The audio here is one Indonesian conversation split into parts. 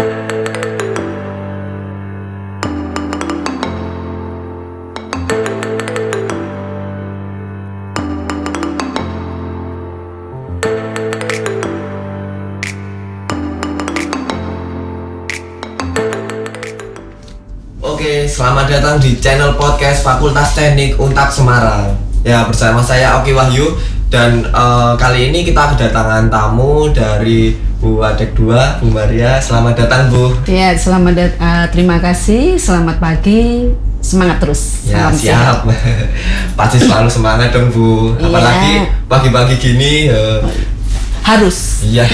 Oke, selamat datang di channel podcast Fakultas Teknik Untak Semarang. Ya, bersama saya Oki Wahyu dan kali ini kita kedatangan tamu dari Bu Adek 2, Bu Maria. Selamat datang, Bu. Ya, terima kasih. Selamat pagi. Semangat terus. Ya, Salam siap. Pasti selalu semangat dong, Bu. Apalagi pagi-pagi gini. Harus. Iya.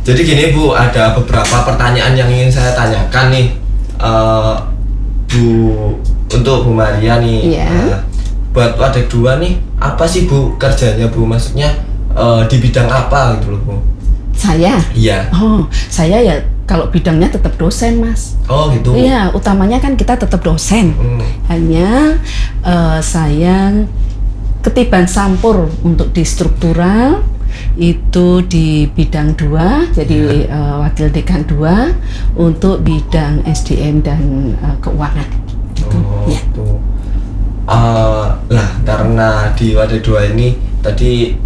Jadi gini, Bu, ada beberapa pertanyaan yang ingin saya tanyakan nih, Bu, untuk Bu Maria nih. Buat Adek 2 nih, apa sih, Bu, kerjanya, Bu? Maksudnya di bidang apa gitu loh, Bu? Saya? Iya. Oh, saya ya kalau bidangnya tetap dosen, Mas. Oh, gitu? Iya, utamanya kan kita tetap dosen. Hanya saya ketiban sampur untuk di struktural, itu di bidang 2, jadi wakil dekan 2 untuk bidang SDM dan keuangan. Gitu. Oh, ya. Gitu. Lah, karena di wadah 2 ini tadi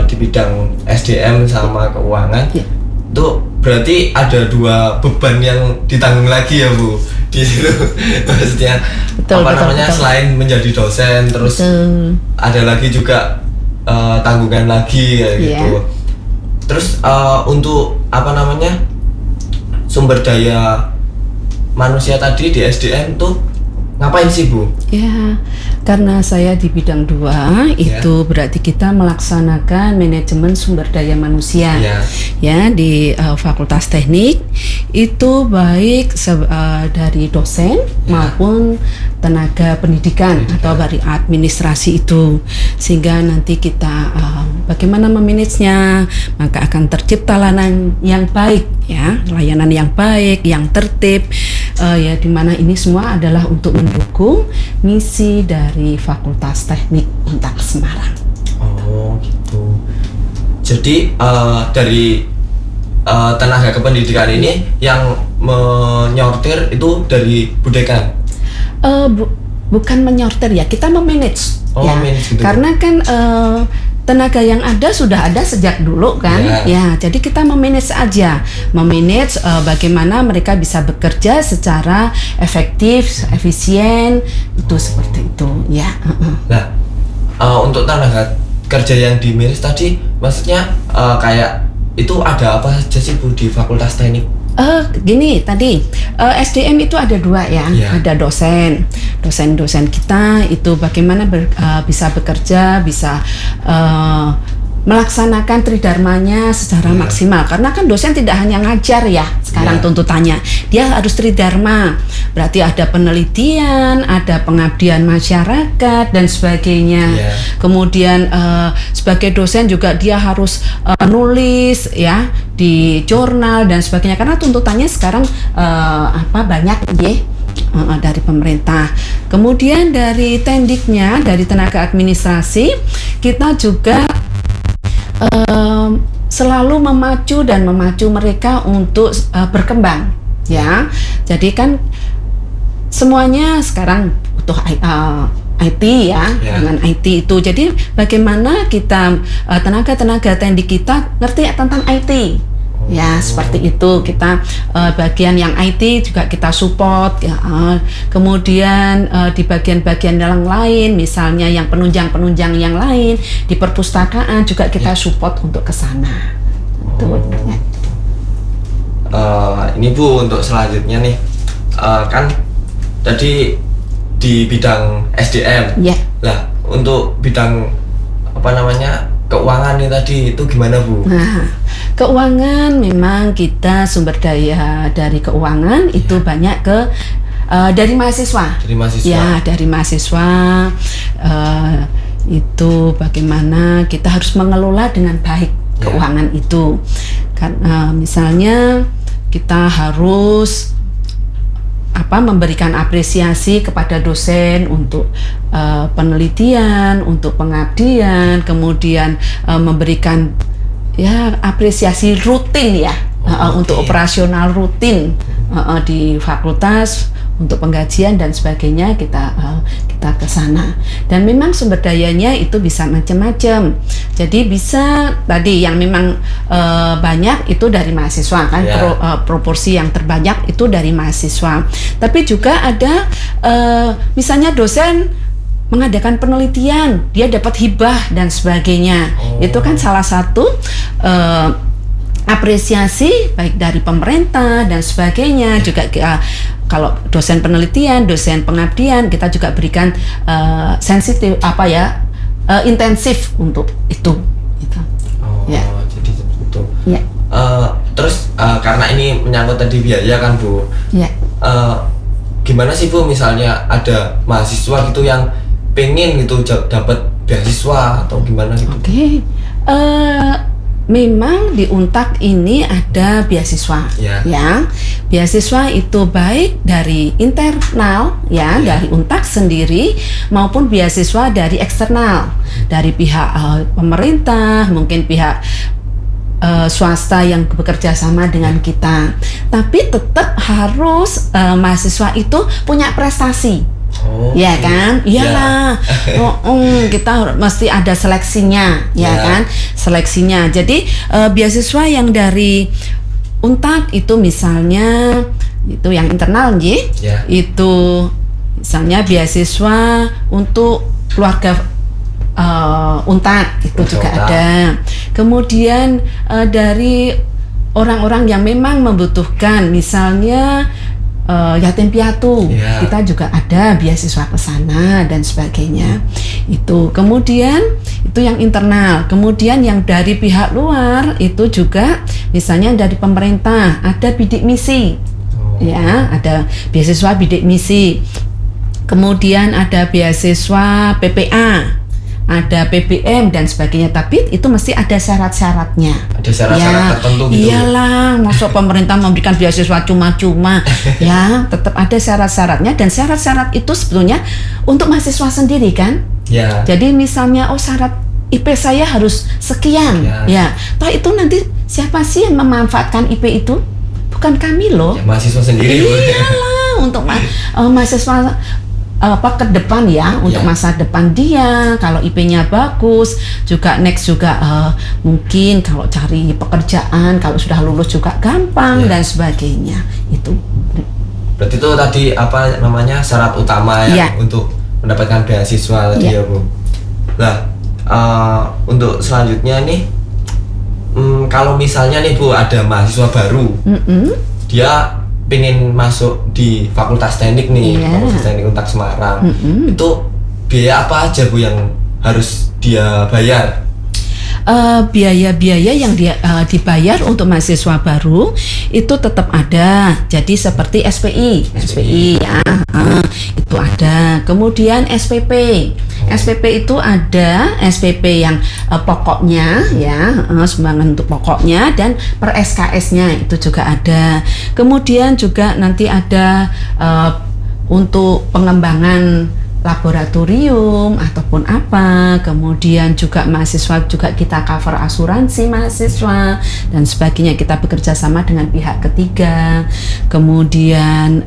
di bidang SDM sama keuangan, itu berarti ada 2 beban yang ditanggung lagi ya, Bu, di situ. Maksudnya betul. Selain menjadi dosen, terus ada lagi juga tanggungan lagi ya gitu. Terus untuk sumber daya manusia tadi di SDM tuh ngapain sih, Bu? Ya, karena saya di bidang 2 itu berarti kita melaksanakan manajemen sumber daya manusia. Ya, di Fakultas Teknik itu baik dari dosen maupun tenaga pendidikan atau dari administrasi itu, sehingga nanti kita bagaimana memanagenya, maka akan tercipta layanan yang baik, ya, layanan yang baik, yang tertib, ya, dimana ini semua adalah untuk mendukung misi dari Fakultas Teknik Untak Semarang. Oh, gitu. Jadi dari tenaga kependidikan ini yang menyortir itu dari Bu Dekan? Bukan menyortir ya, kita memanage. Manage gitu. Karena kan tenaga yang ada sudah ada sejak dulu kan, ya. Jadi kita memanage aja, memanage bagaimana mereka bisa bekerja secara efektif, efisien, itu seperti itu, ya. Nah, untuk tenaga kerja yang di manage tadi, maksudnya kayak itu ada apa saja sih, Bu, di Fakultas Teknik? Gini tadi SDM itu ada 2 ya, ada dosen kita itu bagaimana bisa bekerja, bisa melaksanakan tridharmanya secara maksimal, karena kan dosen tidak hanya ngajar ya sekarang tuntutannya, dia harus tridharma, berarti ada penelitian, ada pengabdian masyarakat dan sebagainya. Kemudian sebagai dosen juga dia harus nulis ya di jurnal dan sebagainya, karena tuntutannya sekarang banyak dari pemerintah. Kemudian dari tendiknya, dari tenaga administrasi, kita juga selalu memacu mereka untuk berkembang, ya. Jadi kan semuanya sekarang butuh IT ya, dengan IT itu. Jadi bagaimana kita tenaga tendik kita ngerti tentang IT. Ya, seperti itu. Kita bagian yang IT juga kita support ya. Kemudian di bagian-bagian yang lain, misalnya yang penunjang yang lain di perpustakaan juga kita support untuk ke sana. Ini, Bu, untuk selanjutnya nih, kan tadi di bidang SDM. Lah, untuk bidang keuangan nih tadi itu gimana, Bu? Nah, keuangan memang kita sumber daya dari keuangan itu banyak dari mahasiswa. Ya, dari mahasiswa itu bagaimana kita harus mengelola dengan baik keuangan itu. Karena misalnya kita harus memberikan apresiasi kepada dosen untuk penelitian, untuk pengabdian, kemudian memberikan ya apresiasi rutin ya, untuk operasional rutin di fakultas untuk penggajian dan sebagainya kita ke sana. Dan memang sumber dayanya itu bisa macam-macam. Jadi bisa tadi yang memang banyak itu dari mahasiswa kan, proporsi yang terbanyak itu dari mahasiswa. Tapi juga ada misalnya dosen mengadakan penelitian, dia dapat hibah dan sebagainya. Itu kan salah satu apresiasi baik dari pemerintah dan sebagainya. Juga kalau dosen penelitian, dosen pengabdian, kita juga berikan sensitif intensif untuk itu. Gitu. Jadi seperti itu. Ya. Terus karena ini menyangkut tadi biaya kan Bu. Ya. Gimana sih Bu, misalnya ada mahasiswa gitu yang pengen gitu dapat beasiswa atau gimana gitu? Oke. Memang di Untak ini ada beasiswa, ya. Beasiswa itu baik dari internal, dari Untak sendiri maupun beasiswa dari eksternal, dari pihak pemerintah, mungkin pihak swasta yang bekerja sama dengan kita. Tapi tetap harus mahasiswa itu punya prestasi. Ya kan, iyalah. Kita mesti ada seleksinya, kan, seleksinya. Jadi beasiswa yang dari Untak itu misalnya itu yang internal, itu misalnya beasiswa untuk keluarga Untak itu juga ada. Kemudian dari orang-orang yang memang membutuhkan, misalnya yatim piatu, kita juga ada beasiswa ke sana dan sebagainya. Itu kemudian itu yang internal. Kemudian yang dari pihak luar itu juga misalnya dari pemerintah ada bidik misi, ada beasiswa bidik misi. Kemudian ada beasiswa PPA, ada PBM dan sebagainya, tapi itu mesti ada syarat-syaratnya. Ada syarat-syarat tertentu gitu. Iyalah, masa pemerintah memberikan beasiswa cuma-cuma. Tetap ada syarat-syaratnya, dan syarat-syarat itu sebetulnya untuk mahasiswa sendiri kan. Jadi misalnya syarat IP saya harus sekian. Toh itu nanti siapa sih yang memanfaatkan IP itu? Bukan kami loh. Mahasiswa sendiri. Iyalah, untuk mahasiswa ke depan untuk masa depan dia, kalau IP-nya bagus, juga next juga mungkin kalau cari pekerjaan kalau sudah lulus juga gampang dan sebagainya. Itu berarti itu tadi syarat utama untuk mendapatkan beasiswa tadi ya Bu. Nah, untuk selanjutnya nih, kalau misalnya nih Bu ada mahasiswa baru, dia pengen masuk di Fakultas Teknik nih, Fakultas Teknik Untak Semarang, itu biaya apa aja Bu yang harus dia bayar? Biaya-biaya yang dibayar untuk mahasiswa baru itu tetap ada. Jadi seperti SPI itu ada. Kemudian SPP itu ada SPP yang pokoknya sumbangan untuk pokoknya, dan per SKS-nya itu juga ada. Kemudian juga nanti ada untuk pengembangan laboratorium ataupun apa. Kemudian juga mahasiswa juga kita cover asuransi mahasiswa dan sebagainya, kita bekerja sama dengan pihak ketiga. Kemudian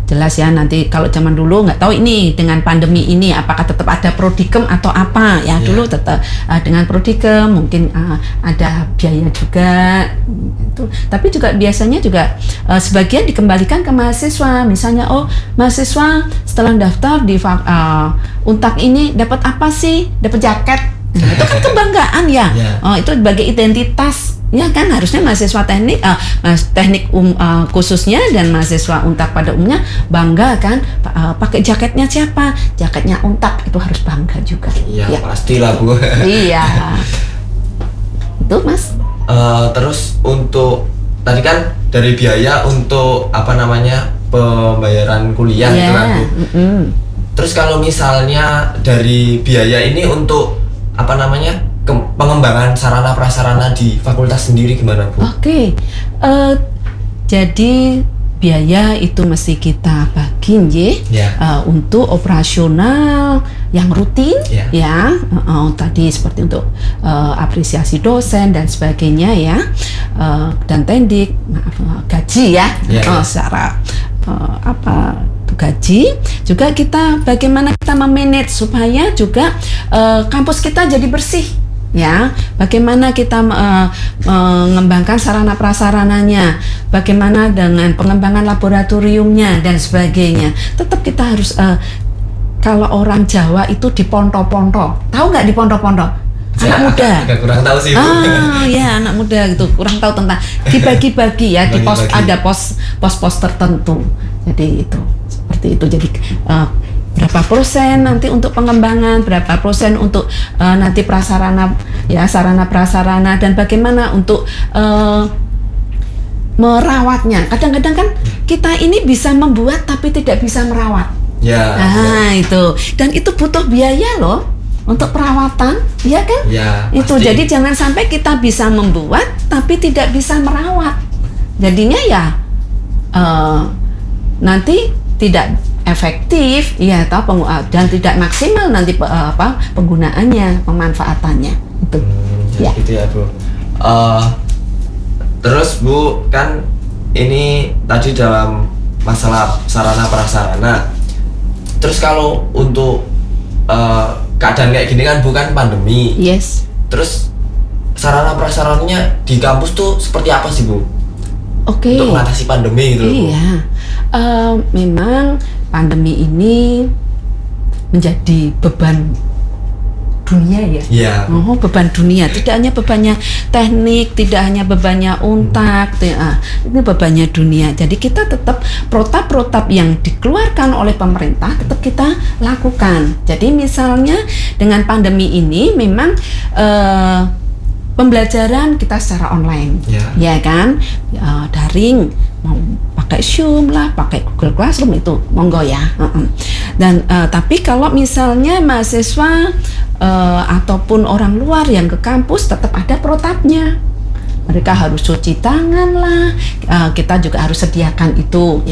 jelas ya, nanti kalau zaman dulu nggak tahu ini dengan pandemi ini apakah tetap ada prodikem atau apa ya. Dulu tetap dengan prodikem, mungkin ada biaya juga itu. Tapi juga biasanya juga sebagian dikembalikan ke mahasiswa. Misalnya mahasiswa setelah daftar di Untak ini dapat apa sih? Dapat jaket. Itu kan kebanggaan ya. Itu sebagai identitas. Ya kan, harusnya mahasiswa teknik khususnya dan mahasiswa Untak pada umumnya bangga kan, pakai jaketnya siapa? Jaketnya Untak, itu harus bangga juga. Iya, pastilah Bu. Iya. Itu Mas. Terus untuk tadi kan dari biaya untuk pembayaran kuliah itu kan Bu. Terus kalau misalnya dari biaya ini untuk pengembangan sarana prasarana di fakultas sendiri gimana Bu? Jadi biaya itu mesti kita bagi untuk operasional yang rutin tadi seperti untuk apresiasi dosen dan sebagainya dan tendik gaji secara gaji juga kita bagaimana kita memanage supaya juga kampus kita jadi bersih. Bagaimana kita mengembangkan sarana prasarananya, bagaimana dengan pengembangan laboratoriumnya dan sebagainya. Tetap kita harus kalau orang Jawa itu diponto-ponto. Tahu nggak diponto-ponto? Anak muda. Kurang tahu sih. Anak muda gitu, kurang tahu tentang dibagi-bagi di pos, ada pos-pos tertentu. Jadi itu seperti itu. Jadi berapa persen nanti untuk pengembangan, berapa persen untuk nanti prasarana sarana prasarana, dan bagaimana untuk merawatnya. Kadang-kadang kan kita ini bisa membuat tapi tidak bisa merawat. Itu, dan itu butuh biaya loh untuk perawatan, kan? Itu pasti. Jadi jangan sampai kita bisa membuat tapi tidak bisa merawat. Jadinya nanti tidak efektif dan tidak maksimal nanti penggunaannya, pemanfaatannya itu. Gitu ya Bu. Terus Bu, kan ini tadi dalam masalah sarana prasarana. Terus kalau untuk keadaan kayak gini kan bukan pandemi. Yes. Terus sarana prasarananya di kampus tuh seperti apa sih Bu? Untuk mengatasi pandemi gitu. Memang pandemi ini menjadi beban dunia beban dunia. Tidak hanya bebannya teknik, tidak hanya bebannya untak, ini bebannya dunia. Jadi kita tetap protap-protap yang dikeluarkan oleh pemerintah tetap kita lakukan. Jadi misalnya dengan pandemi ini memang pembelajaran kita secara online, kan, daring, mau pakai Zoom lah, pakai Google Classroom itu monggo Dan tapi kalau misalnya mahasiswa ataupun orang luar yang ke kampus tetap ada protapnya. Mereka harus cuci tangan lah, kita juga harus sediakan itu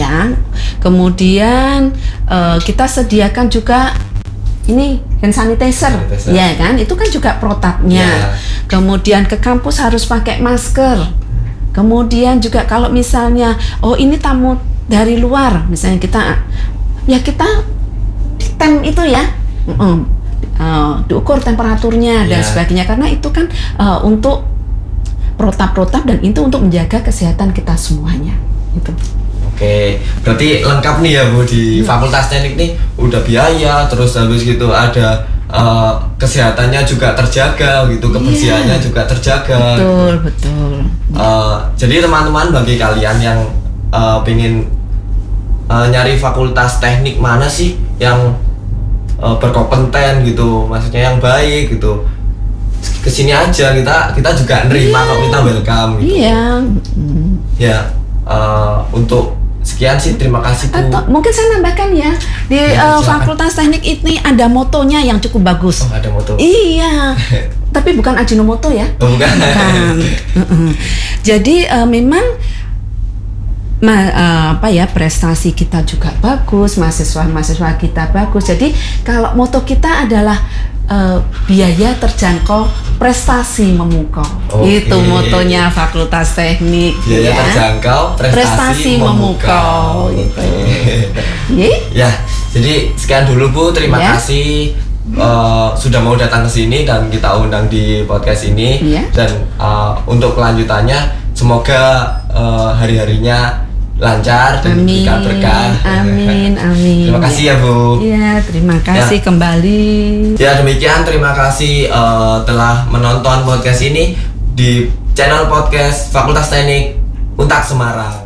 Kemudian kita sediakan juga ini hand sanitizer, kan, itu kan juga protapnya. Kemudian ke kampus harus pakai masker. Kemudian juga kalau misalnya ini tamu dari luar, misalnya kita ditem itu diukur temperaturnya dan sebagainya, karena itu kan untuk protap-protap dan itu untuk menjaga kesehatan kita semuanya itu. Oke, berarti lengkap nih ya Bu, di Fakultas Teknik nih udah biaya, terus habis gitu ada kesehatannya juga terjaga gitu, kebersihannya juga terjaga. Betul. Jadi teman-teman, bagi kalian yang pengen nyari Fakultas Teknik mana sih yang berkompeten gitu, maksudnya yang baik gitu, kesini aja, kita juga nerima kok, kita welcome gitu. Untuk sekian sih, terima kasih Bu. Atau mungkin saya nambahkan di Fakultas Teknik ini ada motonya yang cukup bagus. Ada moto. Tapi bukan Ajinomoto ya. Bukan. Jadi memang prestasi kita juga bagus, mahasiswa kita bagus. Jadi kalau moto kita adalah biaya terjangkau, prestasi memukau. Itu motonya Fakultas Teknik. Biaya terjangkau, prestasi memukau. Gitu. Jadi sekian dulu Bu, terima kasih sudah mau datang ke sini dan kita undang di podcast ini. Dan untuk kelanjutannya semoga hari-harinya lancar dan diberikan berkah. Amin. Terima kasih ya Bu. Terima kasih kembali. Demikian, terima kasih telah menonton podcast ini di channel podcast Fakultas Teknik Untak Semarang.